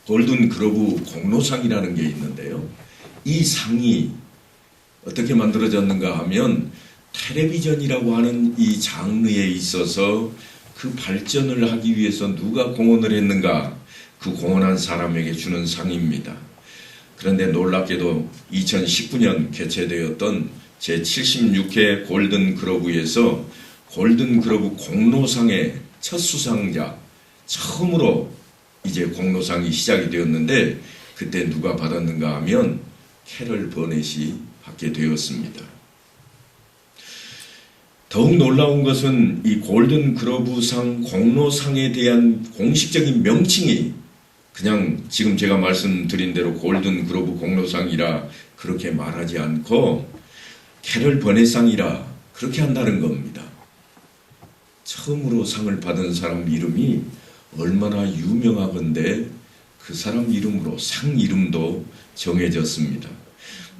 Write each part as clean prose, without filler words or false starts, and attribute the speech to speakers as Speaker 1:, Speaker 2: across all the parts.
Speaker 1: 골든 글러브 공로상이라는 게 있는데요. 이 상이 어떻게 만들어졌는가 하면 텔레비전이라고 하는 이 장르에 있어서 그 발전을 하기 위해서 누가 공헌을 했는가, 그 공헌한 사람에게 주는 상입니다. 그런데 놀랍게도 2019년 개최되었던 제76회 골든 글러브에서 골든 글러브 공로상의 첫 수상자, 처음으로 이제 공로상이 시작이 되었는데, 그때 누가 받았는가 하면 캐럴 버넷이 받게 되었습니다. 더욱 놀라운 것은 이 골든 글러브상 공로상에 대한 공식적인 명칭이 그냥 지금 제가 말씀드린 대로 골든 글러브 공로상이라 그렇게 말하지 않고 캐럴 버넷상이라 그렇게 한다는 겁니다. 처음으로 상을 받은 사람 이름이 얼마나 유명하건데 그 사람 이름으로 상 이름도 정해졌습니다.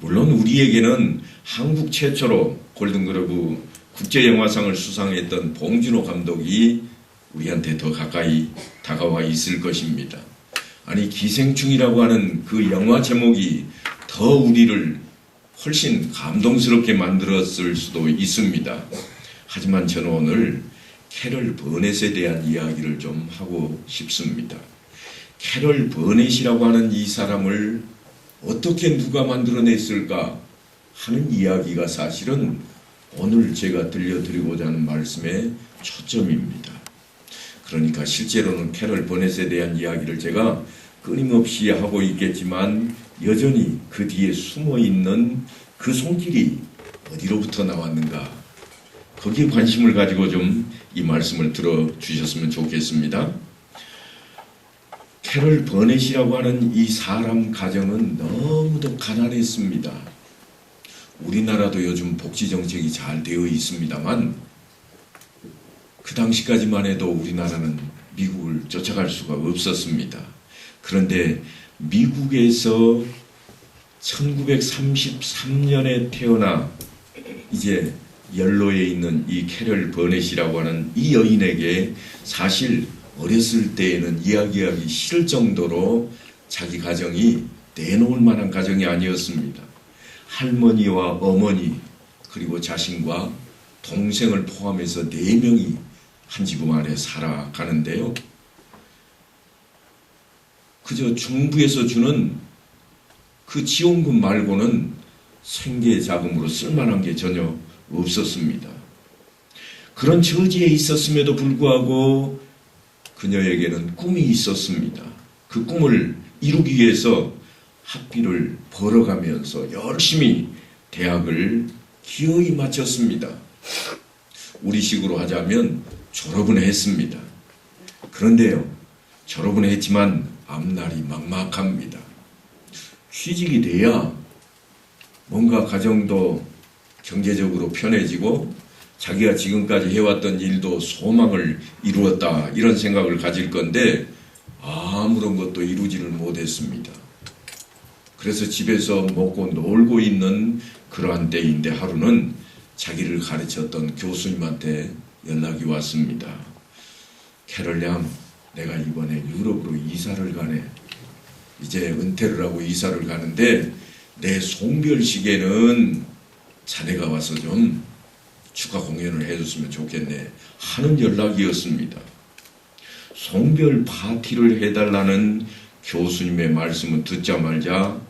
Speaker 1: 물론 우리에게는 한국 최초로 골든글러브 국제영화상을 수상했던 봉준호 감독이 우리한테 더 가까이 다가와 있을 것입니다. 아니, 기생충이라고 하는 그 영화 제목이 더 우리를 훨씬 감동스럽게 만들었을 수도 있습니다. 하지만 저는 오늘 캐럴 버넷에 대한 이야기를 좀 하고 싶습니다. 캐럴 버넷이라고 하는 이 사람을 어떻게 누가 만들어냈을까 하는 이야기가 사실은 오늘 제가 들려드리고자 하는 말씀의 초점입니다. 그러니까 실제로는 캐럴 버넷에 대한 이야기를 제가 끊임없이 하고 있겠지만 여전히 그 뒤에 숨어있는 그 손길이 어디로부터 나왔는가, 거기에 관심을 가지고 좀 이 말씀을 들어주셨으면 좋겠습니다. 캐럴 버넷이라고 하는 이 사람 가정은 너무도 가난했습니다. 우리나라도 요즘 복지정책이 잘 되어 있습니다만 그 당시까지만 해도 우리나라는 미국을 쫓아갈 수가 없었습니다. 그런데 미국에서 1933년에 태어나 이제 연로에 있는 이 캐럴 버넷이라고 하는 이 여인에게 사실 어렸을 때에는 이야기하기 싫을 정도로 자기 가정이 내놓을 만한 가정이 아니었습니다. 할머니와 어머니 그리고 자신과 동생을 포함해서 4명이 한 지붕 아래 살아가는데요. 그저 정부에서 주는 그 지원금 말고는 생계 자금으로 쓸만한 게 전혀 없었습니다. 그런 처지에 있었음에도 불구하고 그녀에게는 꿈이 있었습니다. 그 꿈을 이루기 위해서 학비를 벌어가면서 열심히 대학을 기어이 마쳤습니다. 우리식으로 하자면 졸업은 했습니다. 그런데요, 졸업은 했지만 앞날이 막막합니다. 취직이 돼야 뭔가 가정도 경제적으로 편해지고 자기가 지금까지 해왔던 일도 소망을 이루었다, 이런 생각을 가질 건데 아무런 것도 이루지를 못했습니다. 그래서 집에서 먹고 놀고 있는 그러한 때인데 하루는 자기를 가르쳤던 교수님한테 연락이 왔습니다. 캐럴 양, 내가 이번에 유럽으로 이사를 가네. 이제 은퇴를 하고 이사를 가는데 내 송별식에는 자네가 와서 좀 축하 공연을 해줬으면 좋겠네 하는 연락이었습니다. 송별 파티를 해달라는 교수님의 말씀을 듣자마자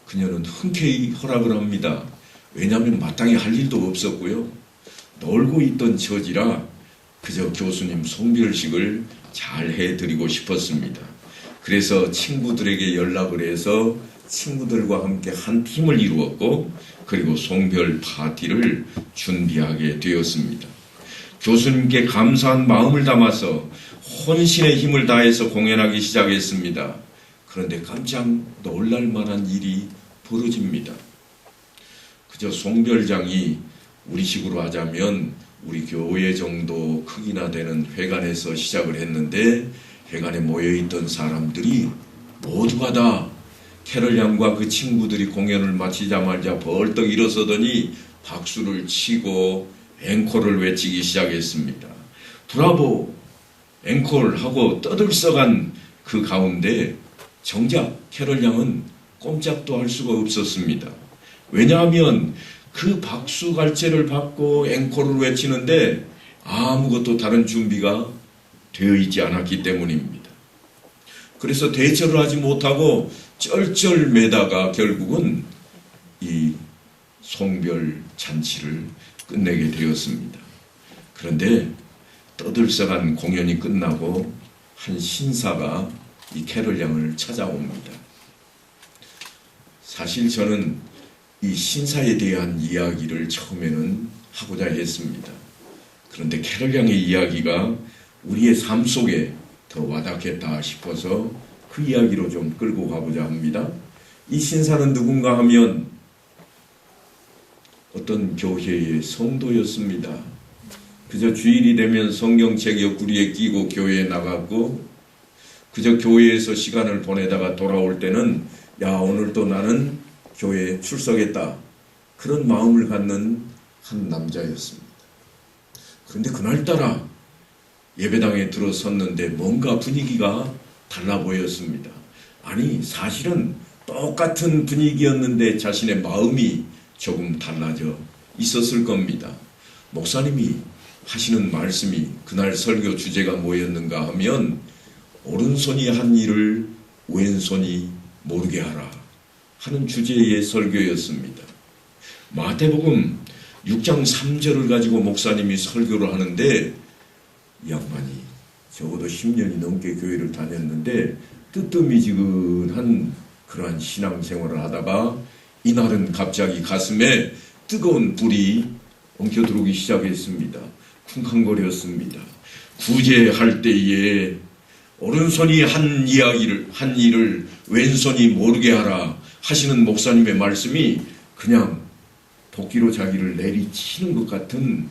Speaker 1: 그녀는 흔쾌히 허락을 합니다. 왜냐하면 마땅히 할 일도 없었고요. 놀고 있던 처지라 그저 교수님 송별식을 잘 해드리고 싶었습니다. 그래서 친구들에게 연락을 해서 친구들과 함께 한 팀을 이루었고 그리고 송별 파티를 준비하게 되었습니다. 교수님께 감사한 마음을 담아서 혼신의 힘을 다해서 공연하기 시작했습니다. 그런데 깜짝 놀랄 만한 일이 벌어집니다. 그저 송별장이 우리식으로 하자면 우리 교회 정도 크기나 되는 회관에서 시작을 했는데 회관에 모여있던 사람들이 모두가 다 캐럴 양과 그 친구들이 공연을 마치자마자 벌떡 일어서더니 박수를 치고 앵콜을 외치기 시작했습니다. 브라보! 앵콜하고 떠들썩한 그 가운데 정작 캐럴 양은 꼼짝도 할 수가 없었습니다. 왜냐하면 그 박수갈채를 받고 앵콜을 외치는데 아무것도 다른 준비가 되어 있지 않았기 때문입니다. 그래서 대처를 하지 못하고 쩔쩔매다가 결국은 이 송별 잔치를 끝내게 되었습니다. 그런데 떠들썩한 공연이 끝나고 한 신사가 이 캐럴 양을 찾아옵니다. 사실 저는 이 신사에 대한 이야기를 처음에는 하고자 했습니다. 그런데 캐럴 양의 이야기가 우리의 삶 속에 더 와닿겠다 싶어서 그 이야기로 좀 끌고 가고자 합니다. 이 신사는 누군가 하면 어떤 교회의 성도였습니다. 그저 주일이 되면 성경책 옆구리에 끼고 교회에 나갔고 그저 교회에서 시간을 보내다가 돌아올 때는 야, 오늘도 나는 교회에 출석했다. 그런 마음을 갖는 한 남자였습니다. 그런데 그날따라 예배당에 들어섰는데 뭔가 분위기가 달라 보였습니다. 아니, 사실은 똑같은 분위기였는데 자신의 마음이 조금 달라져 있었을 겁니다. 목사님이 하시는 말씀이 그날 설교 주제가 뭐였는가 하면 오른손이 한 일을 왼손이 모르게 하라 하는 주제의 설교였습니다. 마태복음 6장 3절을 가지고 목사님이 설교를 하는데 이 양반이 적어도 10년이 넘게 교회를 다녔는데 뜨뜻미지근한 그러한 신앙생활을 하다가 이날은 갑자기 가슴에 뜨거운 불이 엉켜들어오기 시작했습니다. 쿵쾅거렸습니다. 구제할 때에 오른손이 한 일을 왼손이 모르게 하라 하시는 목사님의 말씀이 그냥 도끼로 자기를 내리치는 것 같은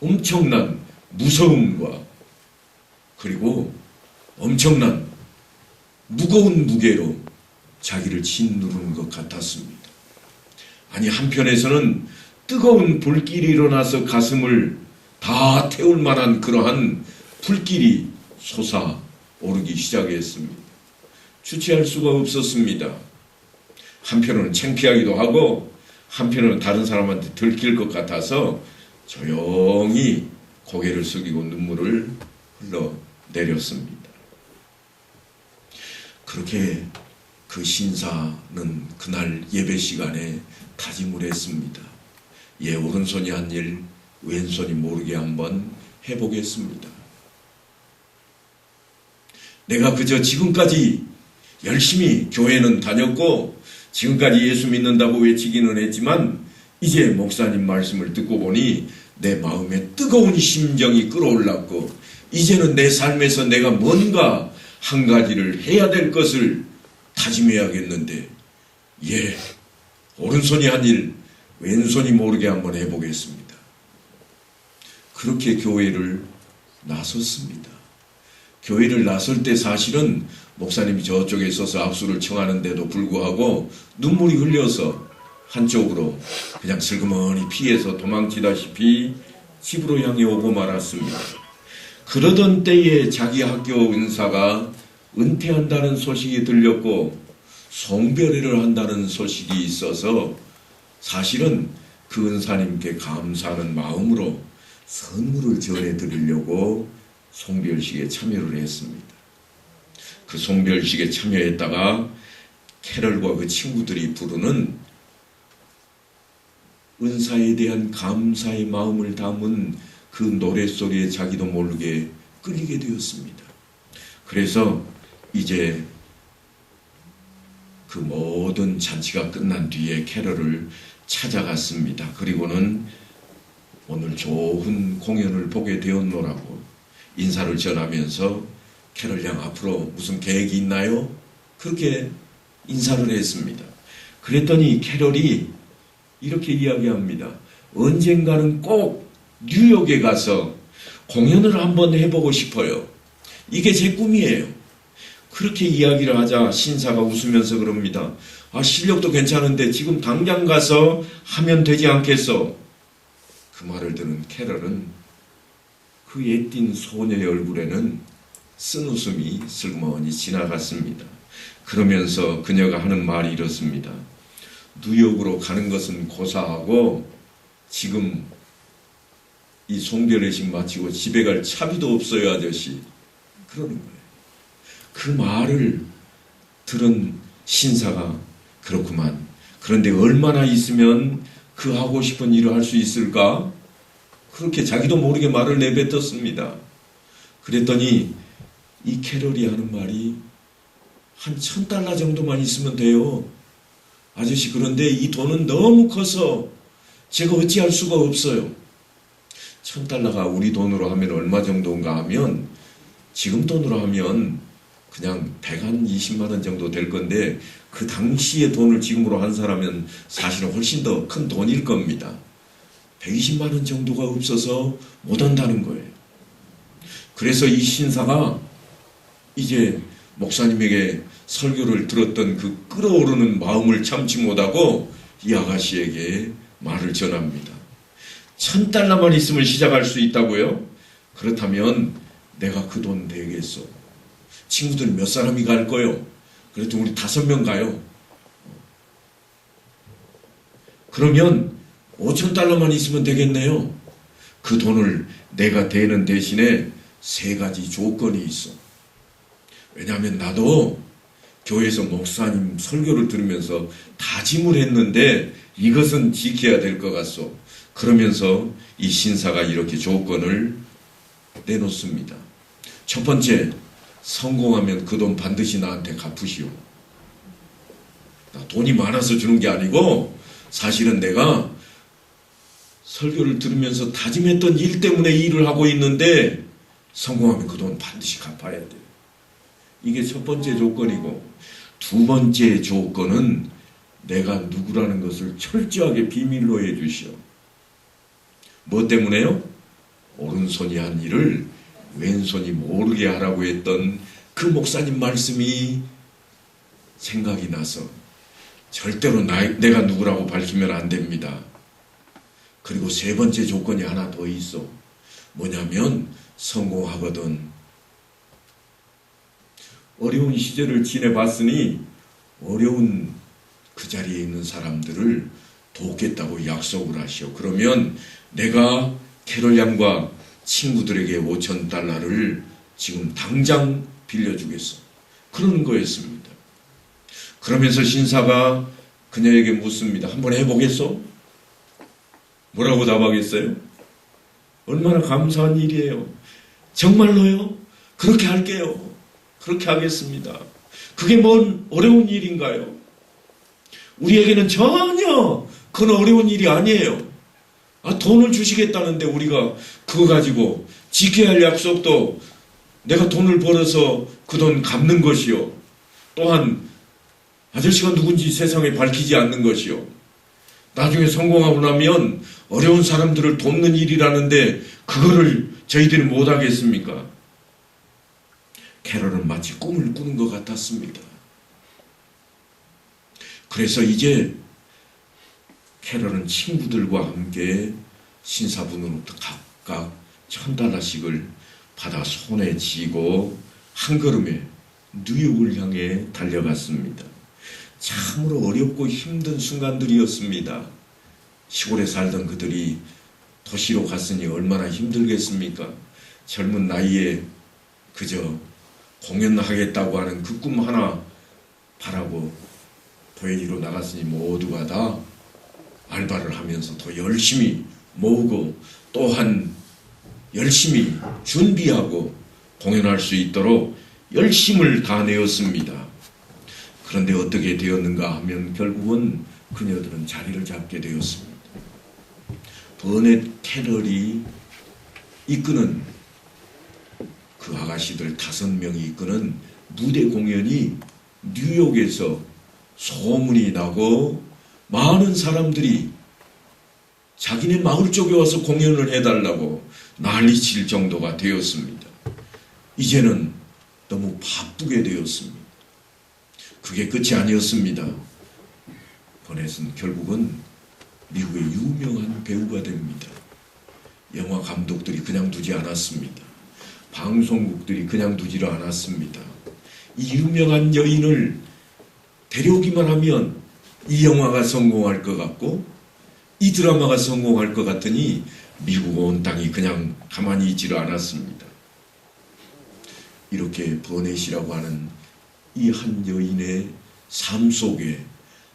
Speaker 1: 엄청난 무서움과 그리고 엄청난 무거운 무게로 자기를 짓누르는 것 같았습니다. 아니, 한편에서는 뜨거운 불길이 일어나서 가슴을 다 태울 만한 그러한 불길이 솟아오르기 시작했습니다. 주체할 수가 없었습니다. 한편으로는 창피하기도 하고 한편으로는 다른 사람한테 들킬 것 같아서 조용히 고개를 숙이고 눈물을 흘러내렸습니다. 그렇게 그 신사는 그날 예배 시간에 다짐을 했습니다. 예, 오른손이 한 일, 왼손이 모르게 한번 해보겠습니다. 내가 그저 지금까지 열심히 교회는 다녔고 지금까지 예수 믿는다고 외치기는 했지만 이제 목사님 말씀을 듣고 보니 내 마음에 뜨거운 심정이 끓어올랐고 이제는 내 삶에서 내가 뭔가 한 가지를 해야 될 것을 다짐해야겠는데 예, 오른손이 한 일, 왼손이 모르게 한번 해보겠습니다. 그렇게 교회를 나섰습니다. 교회를 나설 때 사실은 목사님이 저쪽에 있어서 악수를 청하는데도 불구하고 눈물이 흘려서 한쪽으로 그냥 슬그머니 피해서 도망치다시피 집으로 향해 오고 말았습니다. 그러던 때에 자기 학교 은사가 은퇴한다는 소식이 들렸고 송별회를 한다는 소식이 있어서 사실은 그 은사님께 감사하는 마음으로 선물을 전해드리려고 송별식에 참여를 했습니다. 그 송별식에 참여했다가 캐럴과 그 친구들이 부르는 은사에 대한 감사의 마음을 담은 그 노랫소리에 자기도 모르게 끌리게 되었습니다. 그래서 이제 그 모든 잔치가 끝난 뒤에 캐럴을 찾아갔습니다. 그리고는 오늘 좋은 공연을 보게 되었노라고 인사를 전하면서 캐럴 양 앞으로 무슨 계획이 있나요? 그렇게 인사를 했습니다. 그랬더니 캐럴이 이렇게 이야기합니다. 언젠가는 꼭 뉴욕에 가서 공연을 한번 해보고 싶어요. 이게 제 꿈이에요. 그렇게 이야기를 하자 신사가 웃으면서 그럽니다. 아, 실력도 괜찮은데 지금 당장 가서 하면 되지 않겠어? 그 말을 들은 캐럴은 그 예띤 소녀의 얼굴에는 쓴 웃음이 슬그머니 지나갔습니다. 그러면서 그녀가 하는 말이 이렇습니다. 뉴욕으로 가는 것은 고사하고 지금 이 송별회식 마치고 집에 갈 차비도 없어요, 아저씨. 그러는 거예요. 그 말을 들은 신사가 그렇구만. 그런데 얼마나 있으면 그 하고 싶은 일을 할 수 있을까? 그렇게 자기도 모르게 말을 내뱉었습니다. 그랬더니 이 캐럴이 하는 말이 한 $1,000 정도만 있으면 돼요. 아저씨, 그런데 이 돈은 너무 커서 제가 어찌할 수가 없어요. $1,000가 우리 돈으로 하면 얼마 정도인가 하면 지금 돈으로 하면 그냥 120만 원 정도 될 건데 그 당시의 돈을 지금으로 환산하면 사실은 훨씬 더 큰 돈일 겁니다. 120만 원 정도가 없어서 못 한다는 거예요. 그래서 이 신사가 이제 목사님에게 설교를 들었던 그 끓어오르는 마음을 참지 못하고 이 아가씨에게 말을 전합니다. $1,000만 있으면 시작할 수 있다고요? 그렇다면 내가 그 돈 내겠어. 친구들 몇 사람이 갈 거요? 그래도 우리 5명 가요. 그러면 $5,000만 있으면 되겠네요. 그 돈을 내가 대는 대신에 3가지 조건이 있어. 왜냐하면 나도 교회에서 목사님 설교를 들으면서 다짐을 했는데 이것은 지켜야 될 것 같소. 그러면서 이 신사가 이렇게 조건을 내놓습니다. 첫 번째, 성공하면 그 돈 반드시 나한테 갚으시오. 나 돈이 많아서 주는 게 아니고 사실은 내가 설교를 들으면서 다짐했던 일 때문에 일을 하고 있는데 성공하면 그 돈 반드시 갚아야 돼요. 이게 첫 번째 조건이고, 두 번째 조건은 내가 누구라는 것을 철저하게 비밀로 해주시오. 뭐 때문에요? 오른손이 한 일을 왼손이 모르게 하라고 했던 그 목사님 말씀이 생각이 나서 절대로 내가 누구라고 밝히면 안 됩니다. 그리고 세 번째 조건이 하나 더 있어. 뭐냐면 성공하거든. 어려운 시절을 지내봤으니 어려운 그 자리에 있는 사람들을 돕겠다고 약속을 하시오. 그러면 내가 캐롤 양과 친구들에게 $5,000를 지금 당장 빌려주겠어. 그러는 거였습니다. 그러면서 신사가 그녀에게 묻습니다. 한번 해보겠어? 뭐라고 답하겠어요? 얼마나 감사한 일이에요. 정말로요? 그렇게 할게요. 그렇게 하겠습니다. 그게 뭔 어려운 일인가요? 우리에게는 전혀 그건 어려운 일이 아니에요. 돈을 주시겠다는데 우리가 그거 가지고 지켜야 할 약속도 내가 돈을 벌어서 그 돈 갚는 것이요. 또한 아저씨가 누군지 세상에 밝히지 않는 것이요. 나중에 성공하고 나면 어려운 사람들을 돕는 일이라는데 그거를 저희들이 못하겠습니까? 캐럴은 마치 꿈을 꾸는 것 같았습니다. 그래서 이제 캐럴은 친구들과 함께 신사분으로부터 각각 $1,000씩을 받아 손에 쥐고 한 걸음에 뉴욕을 향해 달려갔습니다. 참으로 어렵고 힘든 순간들이었습니다. 시골에 살던 그들이 도시로 갔으니 얼마나 힘들겠습니까? 젊은 나이에 그저 공연하겠다고 하는 그 꿈 하나 바라고 도회지로 나갔으니 모두가 다 알바를 하면서 더 열심히 모으고 또한 열심히 준비하고 공연할 수 있도록 열심을 다내었습니다. 그런데 어떻게 되었는가 하면 결국은 그녀들은 자리를 잡게 되었습니다. 버넷 캐럴이 이끄는 그 아가씨들 5명이 이끄는 무대 공연이 뉴욕에서 소문이 나고 많은 사람들이 자기네 마을 쪽에 와서 공연을 해달라고 난리칠 정도가 되었습니다. 이제는 너무 바쁘게 되었습니다. 그게 끝이 아니었습니다. 버넷은 결국은 미국의 유명한 배우가 됩니다. 영화 감독들이 그냥 두지 않았습니다. 방송국들이 그냥 두지를 않았습니다. 이 유명한 여인을 데려오기만 하면 이 영화가 성공할 것 같고 이 드라마가 성공할 것 같으니 미국 온 땅이 그냥 가만히 있지를 않았습니다. 이렇게 버넷이라고 하는 이 한 여인의 삶 속에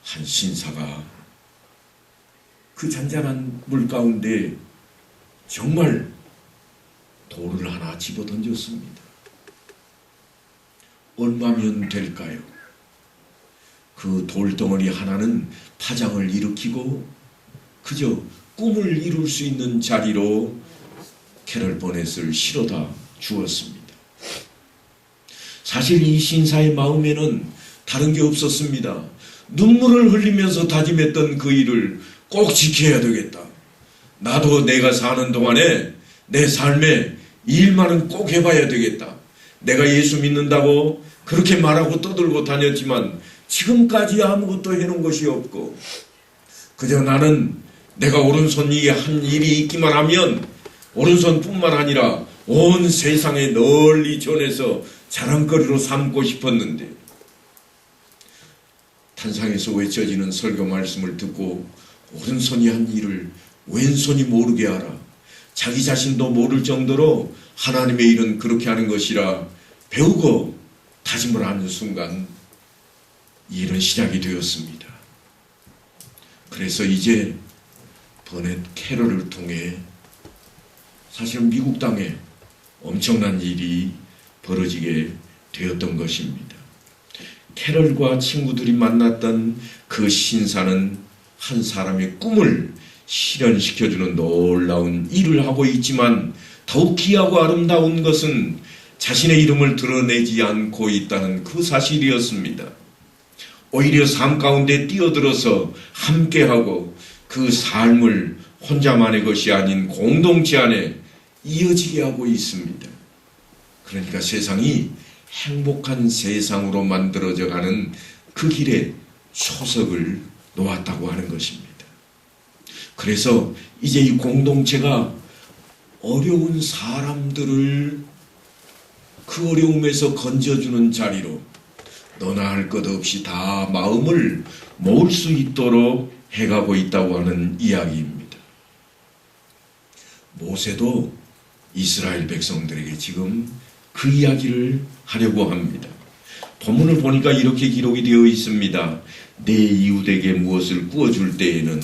Speaker 1: 한 신사가 그 잔잔한 물 가운데 정말 돌을 하나 집어던졌습니다. 얼마면 될까요? 그 돌덩어리 하나는 파장을 일으키고 그저 꿈을 이룰 수 있는 자리로 캐럴 버넷을 실어다 주었습니다. 사실 이 신사의 마음에는 다른 게 없었습니다. 눈물을 흘리면서 다짐했던 그 일을 꼭 지켜야 되겠다. 나도 내가 사는 동안에 내 삶에 이 일만은 꼭 해봐야 되겠다. 내가 예수 믿는다고 그렇게 말하고 떠들고 다녔지만 지금까지 아무것도 해놓은 것이 없고 그저 나는 내가 오른손 위에 한 일이 있기만 하면 오른손뿐만 아니라 온 세상에 널리 전해서 자랑거리로 삼고 싶었는데 탄상에서 외쳐지는 설교 말씀을 듣고 오른손이 한 일을 왼손이 모르게 하라. 자기 자신도 모를 정도로 하나님의 일은 그렇게 하는 것이라 배우고 다짐을 하는 순간 이 일은 시작이 되었습니다. 그래서 이제 버넷 캐럴을 통해 사실 미국 땅에 엄청난 일이 벌어지게 되었던 것입니다. 캐럴과 친구들이 만났던 그 신사는 한 사람의 꿈을 실현시켜주는 놀라운 일을 하고 있지만 더욱 귀하고 아름다운 것은 자신의 이름을 드러내지 않고 있다는 그 사실이었습니다. 오히려 삶 가운데 뛰어들어서 함께하고 그 삶을 혼자만의 것이 아닌 공동체 안에 이어지게 하고 있습니다. 그러니까 세상이 행복한 세상으로 만들어져 가는 그 길에 초석을 놓았다고 하는 것입니다. 그래서 이제 이 공동체가 어려운 사람들을 그 어려움에서 건져주는 자리로 너나 할 것 없이 다 마음을 모을 수 있도록 해가고 있다고 하는 이야기입니다. 모세도 이스라엘 백성들에게 지금 그 이야기를 하려고 합니다. 본문을 보니까 이렇게 기록이 되어 있습니다. 내 이웃에게 무엇을 구워줄 때에는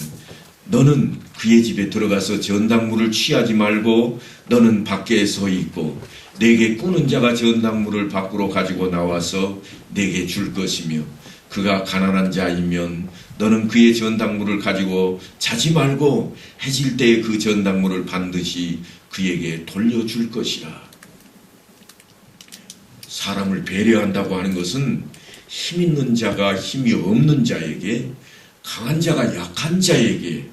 Speaker 1: 너는 그의 집에 들어가서 전당물을 취하지 말고 너는 밖에 서 있고 내게 꾸는 자가 전당물을 밖으로 가지고 나와서 내게 줄 것이며 그가 가난한 자이면 너는 그의 전당물을 가지고 자지 말고 해질 때에 그 전당물을 반드시 그에게 돌려줄 것이라. 사람을 배려한다고 하는 것은 힘 있는 자가 힘이 없는 자에게, 강한 자가 약한 자에게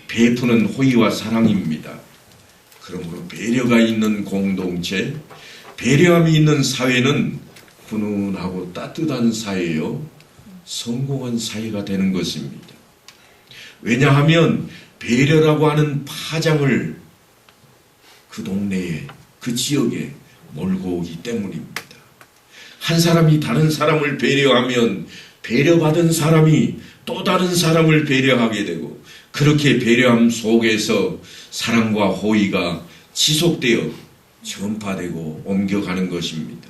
Speaker 1: 베푸는 호의와 사랑입니다. 그러므로 배려가 있는 공동체, 배려함이 있는 사회는 훈훈하고 따뜻한 사회요, 성공한 사회가 되는 것입니다. 왜냐하면 배려라고 하는 파장을 그 동네에, 그 지역에 몰고 오기 때문입니다. 한 사람이 다른 사람을 배려하면 배려받은 사람이 또 다른 사람을 배려하게 되고 그렇게 배려함 속에서 사랑과 호의가 지속되어 전파되고 옮겨가는 것입니다.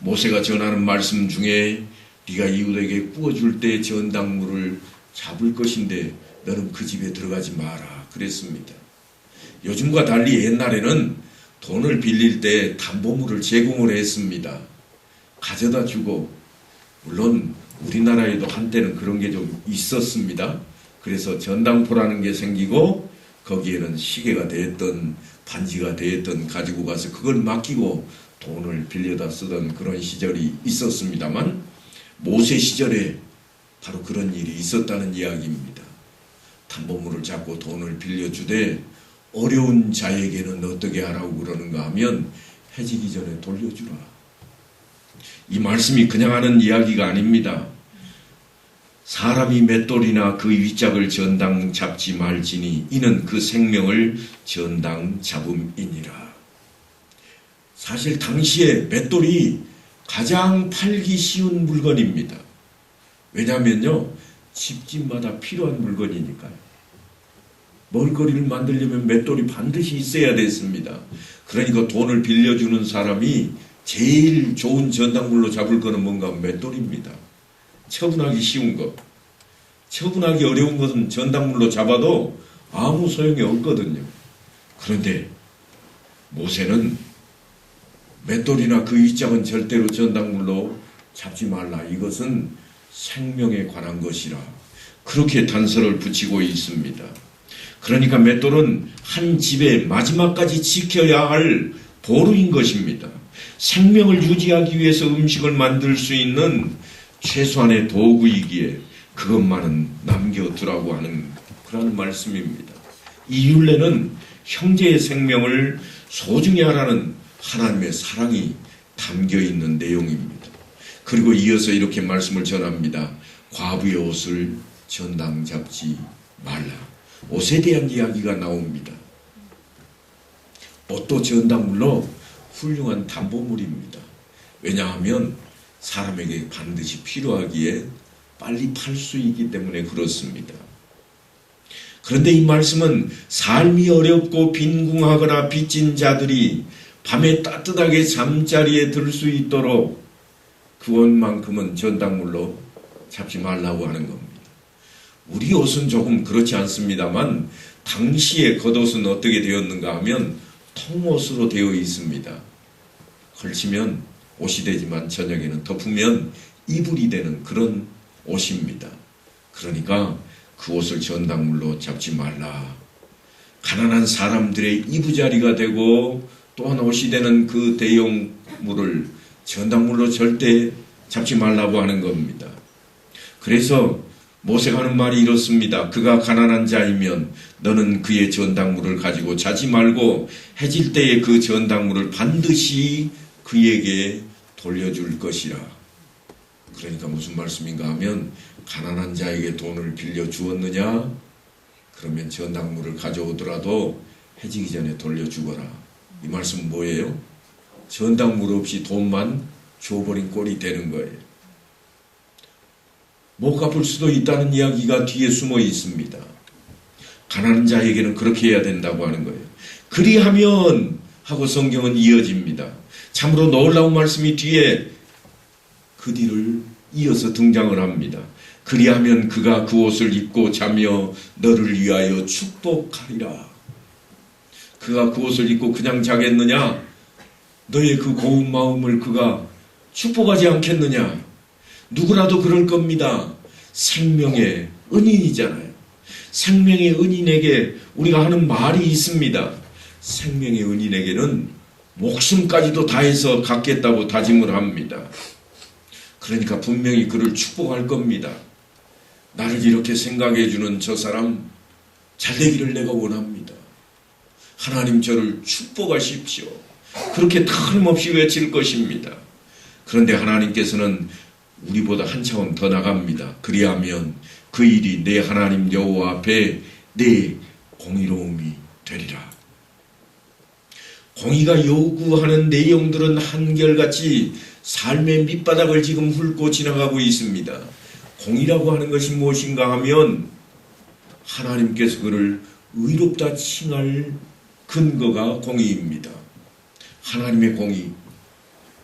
Speaker 1: 모세가 전하는 말씀 중에 네가 이웃에게 구워줄 때 전당물을 잡을 것인데 너는 그 집에 들어가지 마라 그랬습니다. 요즘과 달리 옛날에는 돈을 빌릴 때 담보물을 제공을 했습니다. 가져다 주고, 물론 우리나라에도 한때는 그런 게 좀 있었습니다. 그래서 전당포라는 게 생기고 거기에는 시계가 되었던 반지가 되었던 가지고 가서 그걸 맡기고 돈을 빌려다 쓰던 그런 시절이 있었습니다만 모세 시절에 바로 그런 일이 있었다는 이야기입니다. 담보물을 잡고 돈을 빌려주되 어려운 자에게는 어떻게 하라고 그러는가 하면 해지기 전에 돌려주라. 이 말씀이 그냥 하는 이야기가 아닙니다. 사람이 맷돌이나 그 윗짝을 전당 잡지 말지니 이는 그 생명을 전당 잡음이니라. 사실 당시에 맷돌이 가장 팔기 쉬운 물건입니다. 왜냐하면요, 집집마다 필요한 물건이니까요. 먹을거리를 만들려면 맷돌이 반드시 있어야 됐습니다. 그러니까 돈을 빌려주는 사람이 제일 좋은 전당물로 잡을 거는 뭔가 맷돌입니다. 처분하기 쉬운 것. 처분하기 어려운 것은 전당물로 잡아도 아무 소용이 없거든요. 그런데 모세는 맷돌이나 그 위짝은 절대로 전당물로 잡지 말라. 이것은 생명에 관한 것이라. 그렇게 단서를 붙이고 있습니다. 그러니까 맷돌은 한 집의 마지막까지 지켜야 할 보루인 것입니다. 생명을 유지하기 위해서 음식을 만들 수 있는 최소한의 도구이기에 그것만은 남겨두라고 하는 그런 말씀입니다. 이 율례는 형제의 생명을 소중히 하라는 하나님의 사랑이 담겨 있는 내용입니다. 그리고 이어서 이렇게 말씀을 전합니다. 과부의 옷을 전당 잡지 말라. 옷에 대한 이야기가 나옵니다. 옷도 전당물로 훌륭한 담보물입니다. 왜냐하면 사람에게 반드시 필요하기에 빨리 팔 수 있기 때문에 그렇습니다. 그런데 이 말씀은 삶이 어렵고 빈궁하거나 빚진 자들이 밤에 따뜻하게 잠자리에 들 수 있도록 그 옷만큼은 전당물로 잡지 말라고 하는 겁니다. 우리 옷은 조금 그렇지 않습니다만 당시의 겉옷은 어떻게 되었는가 하면 통옷으로 되어 있습니다. 걸치면 옷이 되지만 저녁에는 덮으면 이불이 되는 그런 옷입니다. 그러니까 그 옷을 전당물로 잡지 말라. 가난한 사람들의 이부자리가 되고 또한 옷이 되는 그 대용물을 전당물로 절대 잡지 말라고 하는 겁니다. 그래서 모세가 하는 말이 이렇습니다. 그가 가난한 자이면 너는 그의 전당물을 가지고 자지 말고 해질 때에 그 전당물을 반드시 그에게 돌려줄 것이라. 그러니까 무슨 말씀인가 하면 가난한 자에게 돈을 빌려 주었느냐? 그러면 전당물을 가져오더라도 해지기 전에 돌려주거라. 이 말씀은 뭐예요? 전당물 없이 돈만 줘버린 꼴이 되는 거예요. 못 갚을 수도 있다는 이야기가 뒤에 숨어 있습니다. 가난한 자에게는 그렇게 해야 된다고 하는 거예요. 그리하면 하고 성경은 이어집니다. 참으로 놀라운 말씀이 뒤에 그 뒤를 이어서 등장을 합니다. 그리하면 그가 그 옷을 입고 자며 너를 위하여 축복하리라. 그가 그 옷을 입고 그냥 자겠느냐? 너의 그 고운 마음을 그가 축복하지 않겠느냐? 누구라도 그럴 겁니다. 생명의 은인이잖아요. 생명의 은인에게 우리가 하는 말이 있습니다. 생명의 은인에게는 목숨까지도 다해서 갖겠다고 다짐을 합니다. 그러니까 분명히 그를 축복할 겁니다. 나를 이렇게 생각해 주는 저 사람 잘되기를 내가 원합니다. 하나님 저를 축복하십시오. 그렇게 틀림없이 외칠 것입니다. 그런데 하나님께서는 우리보다 한 차원 더 나갑니다. 그리하면 그 일이 내 하나님 여호와 앞에 내 공의로움이 되리라. 공의가 요구하는 내용들은 한결같이 삶의 밑바닥을 지금 훑고 지나가고 있습니다. 공의라고 하는 것이 무엇인가 하면 하나님께서 그를 의롭다 칭할 근거가 공의입니다. 하나님의 공의.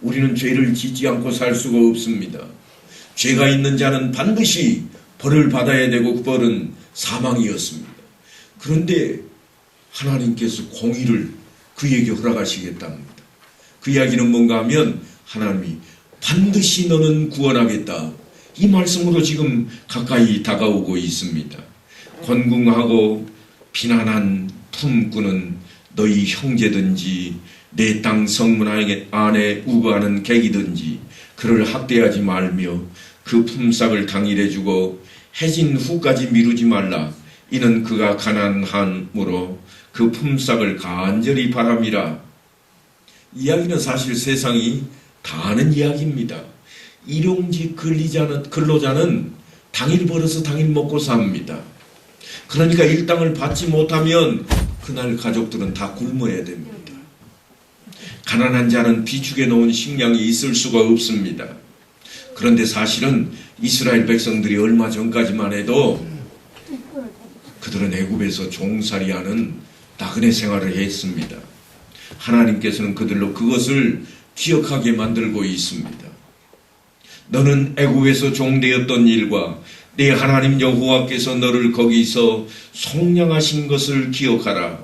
Speaker 1: 우리는 죄를 짓지 않고 살 수가 없습니다. 죄가 있는 자는 반드시 벌을 받아야 되고 그 벌은 사망이었습니다. 그런데 하나님께서 공의를 그에게 허락하시겠답니다. 그 이야기는 뭔가 하면 하나님이 반드시 너는 구원하겠다. 이 말씀으로 지금 가까이 다가오고 있습니다. 권궁하고 비난한 품꾼은 너희 형제든지 내 땅 성문 안에 우거하는 객이든지 그를 학대하지 말며 그 품삯을 당일에 주고 해진 후까지 미루지 말라. 이는 그가 가난함으로 그 품삯을 간절히 바람이라. 이야기는 사실 세상이 다 아는 이야기입니다. 일용직 근로자는 당일 벌어서 당일 먹고 삽니다. 그러니까 일당을 받지 못하면 그날 가족들은 다 굶어야 됩니다. 가난한 자는 비축해 놓은 식량이 있을 수가 없습니다. 그런데 사실은 이스라엘 백성들이 얼마 전까지만 해도 그들은 애굽에서 종살이하는 나그네 생활을 했습니다. 하나님께서는 그들로 그것을 기억하게 만들고 있습니다. 너는 애굽에서 종되었던 일과 네 하나님 여호와께서 너를 거기서 속량하신 것을 기억하라.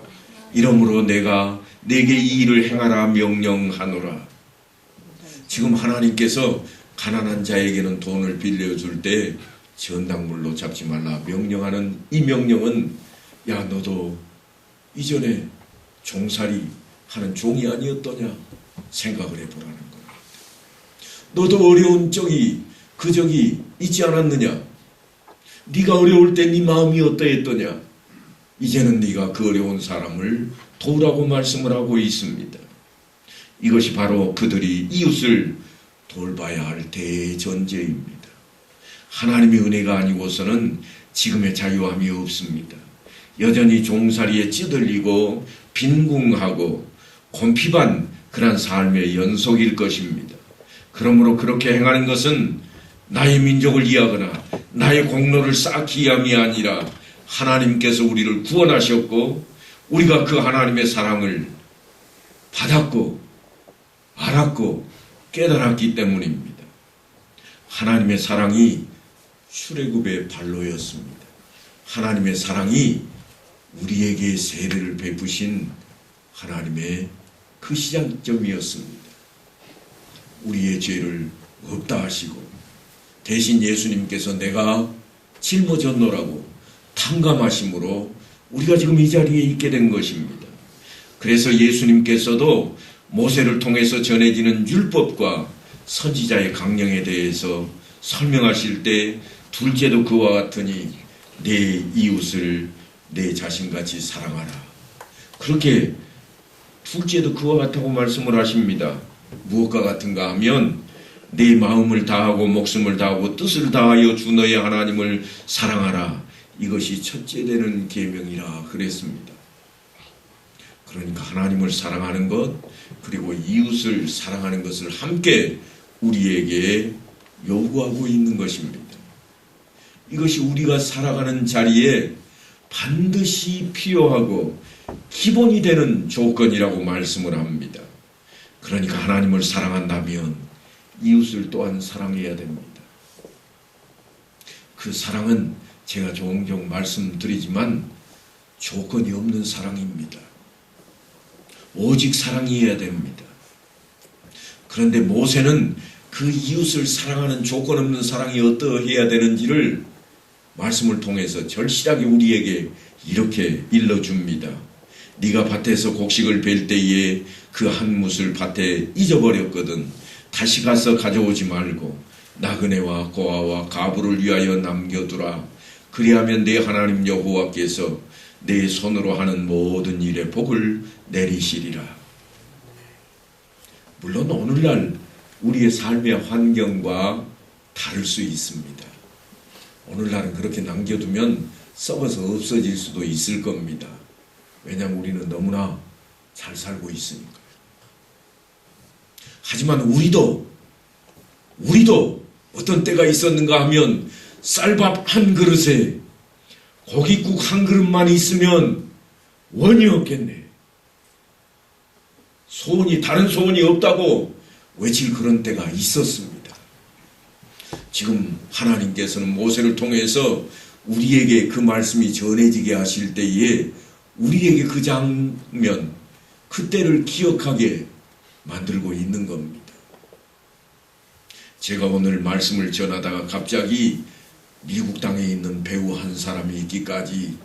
Speaker 1: 이러므로 내가 내게 이 일을 행하라 명령하노라. 지금 하나님께서 가난한 자에게는 돈을 빌려줄 때 전당물로 잡지 말라 명령하는 이 명령은 야 너도 이전에 종살이 하는 종이 아니었더냐 생각을 해보라는 거야. 너도 어려운 적이 있지 않았느냐. 네가 어려울 때 네 마음이 어떠했더냐. 이제는 네가 그 어려운 사람을 도우라고 말씀을 하고 있습니다. 이것이 바로 그들이 이웃을 돌봐야 할 대전제입니다. 하나님의 은혜가 아니고서는 지금의 자유함이 없습니다. 여전히 종살이에 찌들리고 빈궁하고 곤핍한 그런 삶의 연속일 것입니다. 그러므로 그렇게 행하는 것은 나의 민족을 이해하거나 나의 공로를 쌓기 위함이 아니라 하나님께서 우리를 구원하셨고 우리가 그 하나님의 사랑을 받았고 알았고 깨달았기 때문입니다. 하나님의 사랑이 출애굽의 발로였습니다. 하나님의 사랑이 우리에게 세례를 베푸신 하나님의 그 시작점이었습니다. 우리의 죄를 없다 하시고 대신 예수님께서 내가 짊어졌노라고 탕감하심으로 우리가 지금 이 자리에 있게 된 것입니다. 그래서 예수님께서도 모세를 통해서 전해지는 율법과 선지자의 강령에 대해서 설명하실 때 둘째도 그와 같으니 내 이웃을 내 자신같이 사랑하라. 그렇게 둘째도 그와 같다고 말씀을 하십니다. 무엇과 같은가 하면 내 마음을 다하고 목숨을 다하고 뜻을 다하여 주 너의 하나님을 사랑하라. 이것이 첫째 되는 계명이라 그랬습니다. 그러니까 하나님을 사랑하는 것 그리고 이웃을 사랑하는 것을 함께 우리에게 요구하고 있는 것입니다. 이것이 우리가 살아가는 자리에 반드시 필요하고 기본이 되는 조건이라고 말씀을 합니다. 그러니까 하나님을 사랑한다면 이웃을 또한 사랑해야 됩니다. 그 사랑은 제가 종종 말씀드리지만 조건이 없는 사랑입니다. 오직 사랑이어야 됩니다. 그런데 모세는 그 이웃을 사랑하는 조건 없는 사랑이 어떠해야 되는지를 말씀을 통해서 절실하게 우리에게 이렇게 일러줍니다. 네가 밭에서 곡식을 벨 때에 그 한 뭇을 밭에 잊어버렸거든 다시 가서 가져오지 말고 나그네와 고아와 가부를 위하여 남겨두라. 그리하면 내 하나님 여호와께서 내 손으로 하는 모든 일에 복을 내리시리라. 물론 오늘날 우리의 삶의 환경과 다를 수 있습니다. 오늘날은 그렇게 남겨두면 썩어서 없어질 수도 있을 겁니다. 왜냐하면 우리는 너무나 잘 살고 있으니까요. 하지만 우리도 어떤 때가 있었는가 하면 쌀밥 한 그릇에 고깃국 한 그릇만 있으면 원이 없겠네. 다른 소원이 없다고 외칠 그런 때가 있었습니다. 지금 하나님께서는 모세를 통해서 우리에게 그 말씀이 전해지게 하실 때에 우리에게 그 장면, 그때를 기억하게 만들고 있는 겁니다. 제가 오늘 말씀을 전하다가 갑자기 미국 땅에 있는 배우 한 사람이 있기까지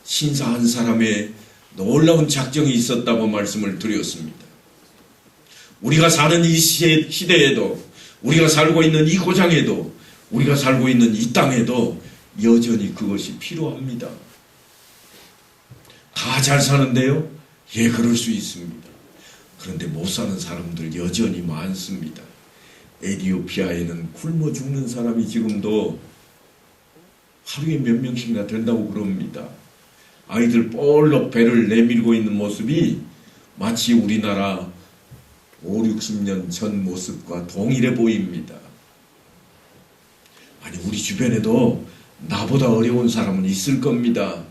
Speaker 1: 신사 한 사람의 놀라운 작정이 있었다고 말씀을 드렸습니다. 우리가 사는 이 시대에도 우리가 살고 있는 이 고장에도 우리가 살고 있는 이 땅에도 여전히 그것이 필요합니다. 다 잘 사는데요? 예, 그럴 수 있습니다. 그런데 못 사는 사람들 여전히 많습니다. 에티오피아에는 굶어 죽는 사람이 지금도 하루에 몇 명씩이나 된다고 그럽니다. 아이들 볼록 배를 내밀고 있는 모습이 마치 우리나라 5, 60년 전 모습과 동일해 보입니다. 아니, 우리 주변에도 나보다 어려운 사람은 있을 겁니다.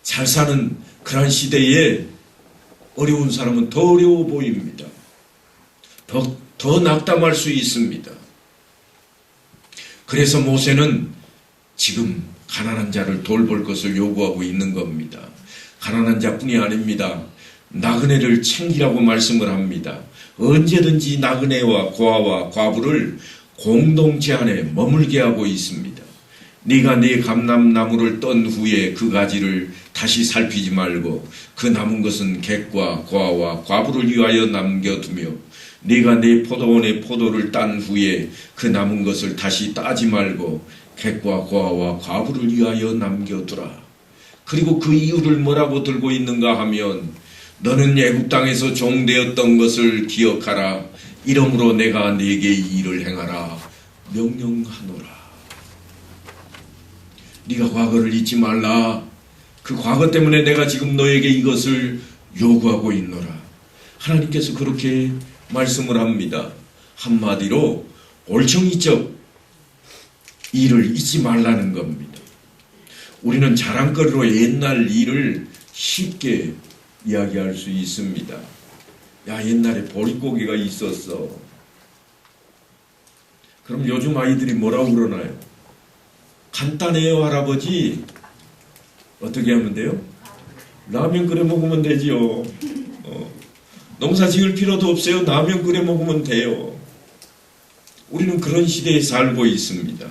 Speaker 1: 잘 사는 그런 시대에 어려운 사람은 더 어려워 보입니다. 더 낙담할 수 있습니다. 그래서 모세는 지금 가난한 자를 돌볼 것을 요구하고 있는 겁니다. 가난한 자뿐이 아닙니다. 나그네를 챙기라고 말씀을 합니다. 언제든지 나그네와 고아와 과부를 공동체 안에 머물게 하고 있습니다. 네가 네 감람나무를 떤 후에 그 가지를 다시 살피지 말고 그 남은 것은 객과 고아와 과부를 위하여 남겨두며 네가 네 포도원의 포도를 딴 후에 그 남은 것을 다시 따지 말고 객과 고아와 과부를 위하여 남겨두라. 그리고 그 이유를 뭐라고 들고 있는가 하면 너는 애굽 땅에서 종되었던 것을 기억하라. 이러므로 내가 네게 이 일을 행하라 명령하노라. 네가 과거를 잊지 말라. 그 과거 때문에 내가 지금 너에게 이것을 요구하고 있노라. 하나님께서 그렇게 말씀을 합니다. 한마디로 올챙이적 일을 잊지 말라는 겁니다. 우리는 자랑거리로 옛날 일을 쉽게 이야기할 수 있습니다. 야, 옛날에 보릿고개가 있었어. 그럼 요즘 아이들이 뭐라고 그러나요? 간단해요, 할아버지. 어떻게 하면 돼요? 라면 끓여 먹으면 되지요. 농사 지을 필요도 없어요. 라면 끓여 먹으면 돼요. 우리는 그런 시대에 살고 있습니다.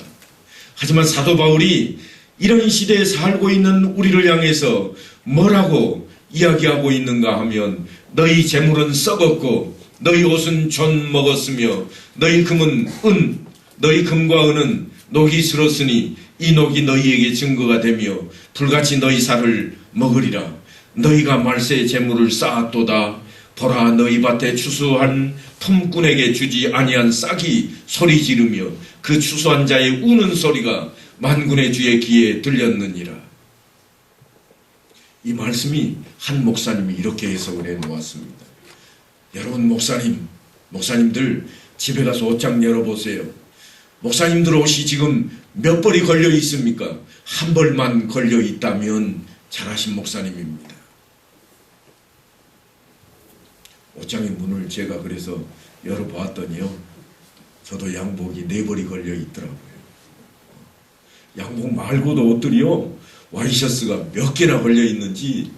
Speaker 1: 하지만 사도 바울이 이런 시대에 살고 있는 우리를 향해서 뭐라고 이야기하고 있는가 하면 너희 재물은 썩었고 너희 옷은 전 먹었으며 너희 금은 너희 금과 은은 녹이 슬었으니 이 녹이 너희에게 증거가 되며 불같이 너희 살을 먹으리라. 너희가 말세의 재물을 쌓았도다. 보라, 너희 밭에 추수한 품꾼에게 주지 아니한 싹이 소리 지르며 그 추수한 자의 우는 소리가 만군의 주의 귀에 들렸느니라. 이 말씀이 한 목사님이 이렇게 해석을 해놓았습니다. 여러분 목사님들 집에 가서 옷장 열어보세요. 목사님들 옷이 지금 몇 벌이 걸려 있습니까? 한 벌만 걸려 있다면 잘하신 목사님입니다. 옷장의 문을 제가 그래서 열어보았더니요, 저도 양복이 4벌이 걸려 있더라고요. 양복 말고도 옷들이요, 와이셔츠가 몇 개나 걸려 있는지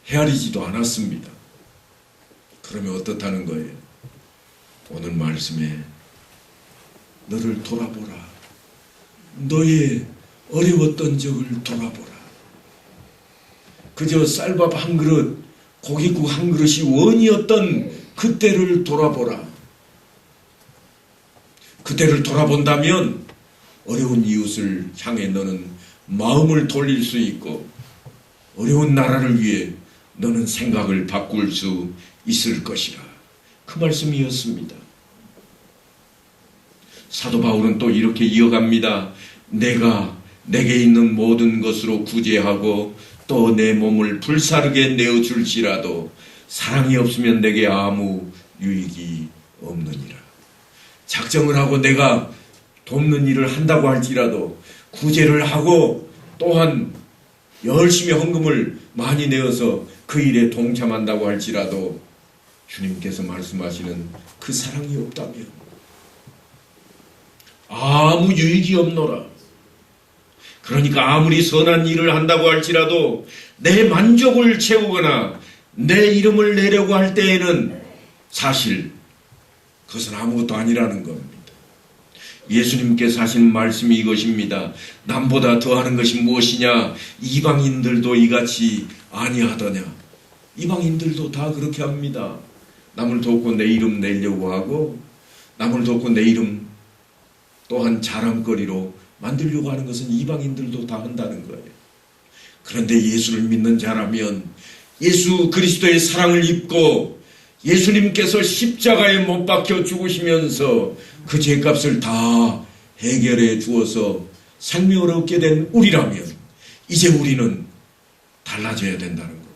Speaker 1: 헤아리지도 않았습니다. 그러면 어떻다는 거예요? 오늘 말씀에 너를 돌아보라. 너의 어려웠던 적을 돌아보라. 그저 쌀밥 한 그릇, 고깃국 한 그릇이 원이었던 그때를 돌아보라. 그때를 돌아본다면 어려운 이웃을 향해 너는 마음을 돌릴 수 있고 어려운 나라를 위해 너는 생각을 바꿀 수 있을 것이라. 그 말씀이었습니다. 사도 바울은 또 이렇게 이어갑니다. 내가 내게 있는 모든 것으로 구제하고 또 내 몸을 불사르게 내어줄지라도 사랑이 없으면 내게 아무 유익이 없느니라. 작정을 하고 내가 돕는 일을 한다고 할지라도 구제를 하고 또한 열심히 헌금을 많이 내어서 그 일에 동참한다고 할지라도 주님께서 말씀하시는 그 사랑이 없다면 아무 유익이 없노라. 그러니까 아무리 선한 일을 한다고 할지라도 내 만족을 채우거나 내 이름을 내려고 할 때에는 사실 그것은 아무것도 아니라는 겁니다. 예수님께서 하신 말씀이 이것입니다. 남보다 더하는 것이 무엇이냐? 이방인들도 이같이 아니하더냐? 이방인들도 다 그렇게 합니다. 남을 돕고 내 이름 내려고 하고 남을 돕고 내 이름 또한 자랑거리로 만들려고 하는 것은 이방인들도 다 한다는 거예요. 그런데 예수를 믿는 자라면 예수 그리스도의 사랑을 입고 예수님께서 십자가에 못 박혀 죽으시면서 그 죄값을 다 해결해 주어서 생명을 얻게 된 우리라면 이제 우리는 달라져야 된다는 겁니다.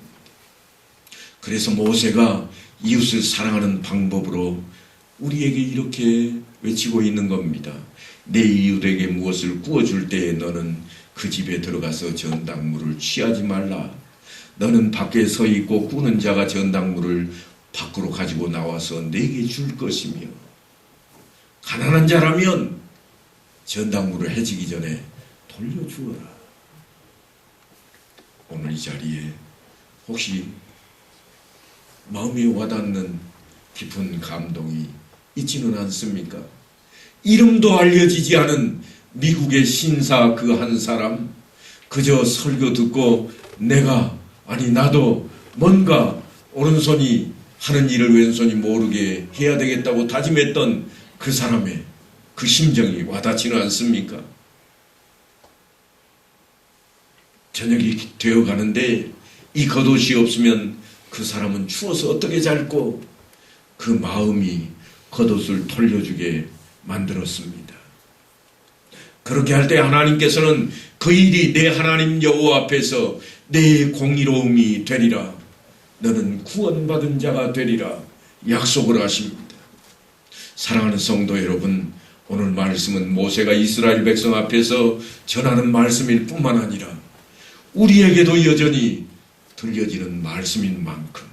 Speaker 1: 그래서 모세가 이웃을 사랑하는 방법으로 우리에게 이렇게 외치고 있는 겁니다. 내 이웃에게 무엇을 구워줄 때에 너는 그 집에 들어가서 전당물을 취하지 말라. 너는 밖에 서 있고 꾸는 자가 전당물을 밖으로 가지고 나와서 내게 줄 것이며, 가난한 자라면 전당물을 해지기 전에 돌려주어라. 오늘 이 자리에 혹시 마음에 와닿는 깊은 감동이 있지는 않습니까? 이름도 알려지지 않은 미국의 신사 그 한 사람, 그저 설교 듣고 나도 뭔가 오른손이 하는 일을 왼손이 모르게 해야 되겠다고 다짐했던 그 사람의 그 심정이 와닿지는 않습니까? 저녁이 되어 가는데 이 겉옷이 없으면 그 사람은 추워서 어떻게 잘고, 그 마음이 겉옷을 돌려주게 만들었습니다. 그렇게 할 때 하나님께서는 그 일이 내 하나님 여호와 앞에서 내 공의로움이 되리라, 너는 구원받은 자가 되리라 약속을 하십니다. 사랑하는 성도 여러분, 오늘 말씀은 모세가 이스라엘 백성 앞에서 전하는 말씀일 뿐만 아니라 우리에게도 여전히 들려지는 말씀인 만큼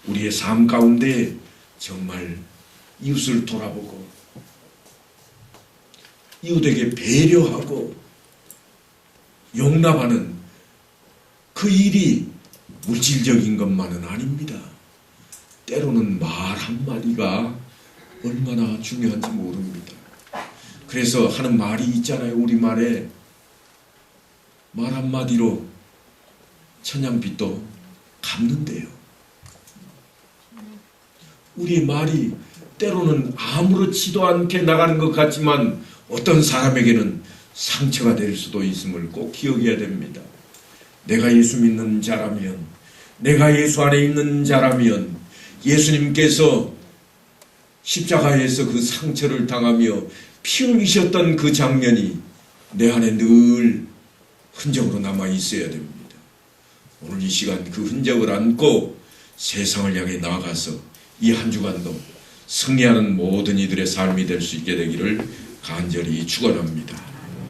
Speaker 1: 우리의 삶 가운데 정말 이웃을 돌아보고 이웃에게 배려하고 용납하는 그 일이 물질적인 것만은 아닙니다. 때로는 말 한마디가 얼마나 중요한지 모릅니다. 그래서 하는 말이 있잖아요. 우리말에 말 한마디로 천냥빚도 갚는데요. 우리의 말이 때로는 아무렇지도 않게 나가는 것 같지만 어떤 사람에게는 상처가 될 수도 있음을 꼭 기억해야 됩니다. 내가 예수 믿는 자라면, 내가 예수 안에 있는 자라면 예수님께서 십자가에서 그 상처를 당하며 피 흘리셨던 그 장면이 내 안에 늘 흔적으로 남아 있어야 됩니다. 오늘 이 시간 그 흔적을 안고 세상을 향해 나아가서 이 한 주간도 승리하는 모든 이들의 삶이 될 수 있게 되기를 간절히 축원합니다.